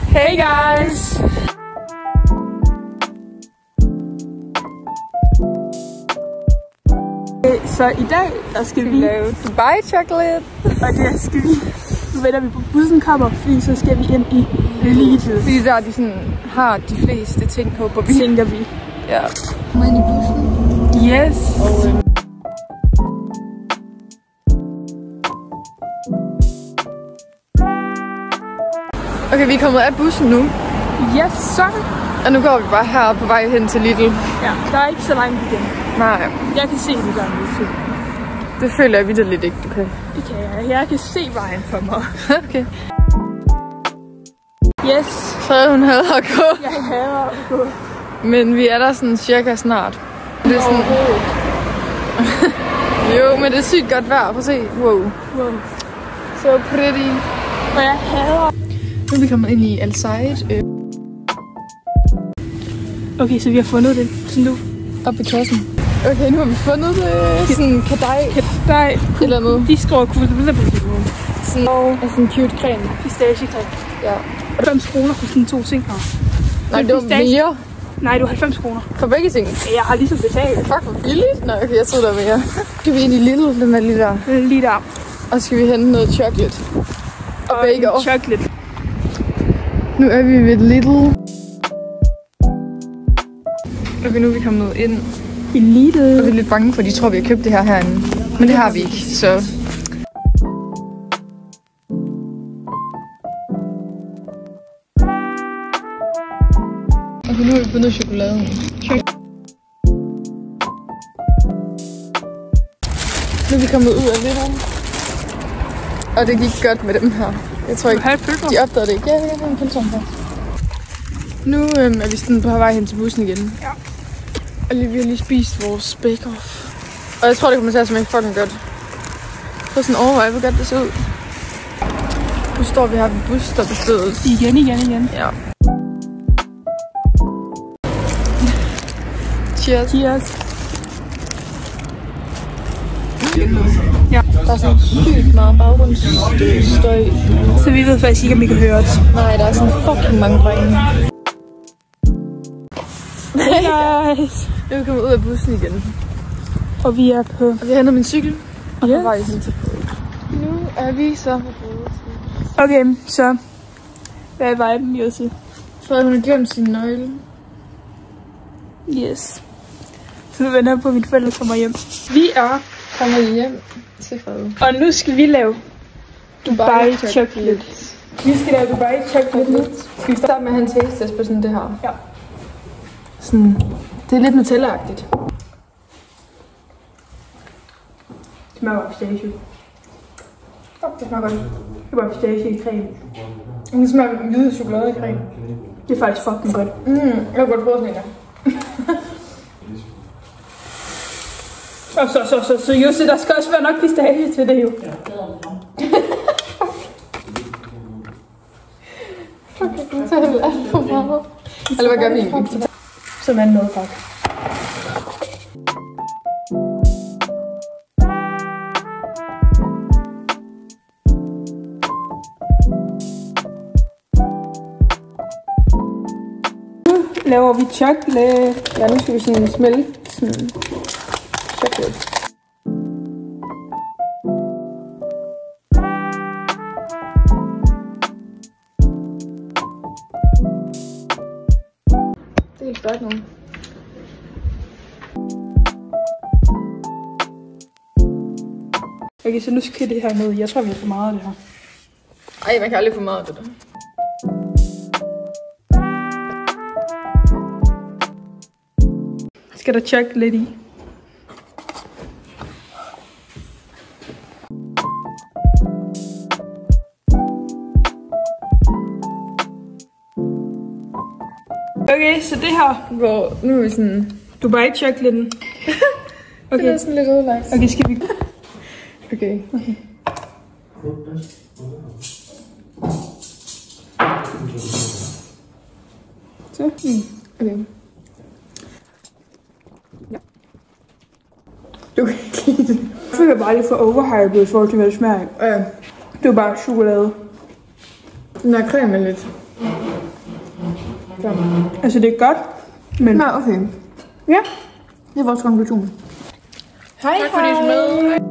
Hey guys! Så i dag, der skal vi lave Dubai chocolate. Og det skal vi. Nu venter vi på bussen kommer, fordi så skal vi ind i Lidl. Fordi der de sådan har de fleste ting, håber vi. Tænker vi. Ja. Må ind i bussen? Yes! Okay, vi er kommet af bussen nu. Yes, så. Og nu går vi bare her på vej hen til Lidl. Ja, der er ikke så langt igen. Nej. Jeg kan se, at du gør det. Det føler jeg vitterligt ikke, du kan. Det kan jeg. Jeg kan se vejen for mig. Okay. Yes. Så hun hader at gå. Jeg hader at gå. Men vi er der sådan cirka snart. Det er sådan... Jo, men det er sygt godt vejr. Prøv at se. Wow. So pretty. Og jeg hader... Nu er vi kommet ind i Al Said. Okay, så vi har fundet det. Så nu... Op i kassen. Okay, nu har vi fundet det. Sådan kadej. Eller noget. De skriver kulturelle på det. Sådan en cute creme. Pistachecreme. Ja. 90 kroner for sådan 2 ting her. Nej, det var mere. Nej, det var 90 kroner. For begge ting? Jeg har ligesom betalt. Fuck, hvor billigt. Nej, okay, jeg troede, der var mere. Skal vi ind i Lidl, den er lige der. Lige der. Og skal vi hente noget chocolate. Og bake off. Chocolate. Nu er vi ved Lidl. Okay, nu er vi kommet ind i Lidl. Og vi er lidt bange for, at de tror, vi har købt det her herinde. Men det har vi ikke, så... Okay, nu har vi fundet chokoladen. Nu er vi kommet ud af Lidl. Og det gik godt med dem her. Jeg tror ikke, de opdagede det ikke. Ja, jeg har en pølse her. Nu er vi sådan på vej hen til bussen igen. Ja. Og vi har lige spist vores bake-off. Og jeg tror, det kommer til at smage fucking godt. Prøv sådan overveje, hvor godt det ser ud. Nu står vi her ved busstoppestedet. Igen. Ja. Cheers. Ja. Der er sådan sygt meget baggrundsstøj. Så vi ved faktisk ikke, om vi kan høre det. Nej, der er sådan fucking mange drenge. Hey guys! Nu er vi kommet ud af bussen igen. Og vi er på... Og vi har hentet min cykel. Og yes. på vej hen til båden. Nu er vi så på båden. Okay, så... Hvad er viben, Jose? For hun har glemt sin nøgle. Yes. Så nu venter jeg på, at mine forældre kommer hjem. Vi er kommet hjem til Frede. Og nu skal vi lave Dubai chocolate. Vi skal lave Dubai chocolate nu. Skal vi starte med at have en taste test på sådan det her? Ja. Sådan, det er lidt Nutella-agtigt. Det smager bare pistache. Det smager godt. Det er bare pistache i creme. Det smager hvide chokoladecreme. Det er faktisk fucking godt. Jeg har godt prøvet sådan en der. Og så Jose, der skal også være nok pistache til det jo. Ja, det er alt for meget. Eller hvad gør vi egentlig? Som er noget pakke. Nu laver vi chocolate. Ja, nu skal vi sådan smelte sådan chocolate. Det er helt godt nu. Okay, så nu skal det her ned. Jeg tror, vi har for meget af det her. Ej, man kan aldrig få meget af det der. Skal der chocolate i? Okay, så det her, Hvor nu er vi sådan... Dubai chocolaten. Okay. Det er sådan lidt ødelagt. Okay, skal vi... Okay. Så. Okay. Ja. Du kan ikke lide det. Jeg føler bare lidt for overhypet i forhold til, hvad det smager. Ja. Det er bare chokolade. Den er creme lidt. Altså, det er godt, men... Nå, okay. Ja. Det er vores konklusion. Hej, tak fordi I så med.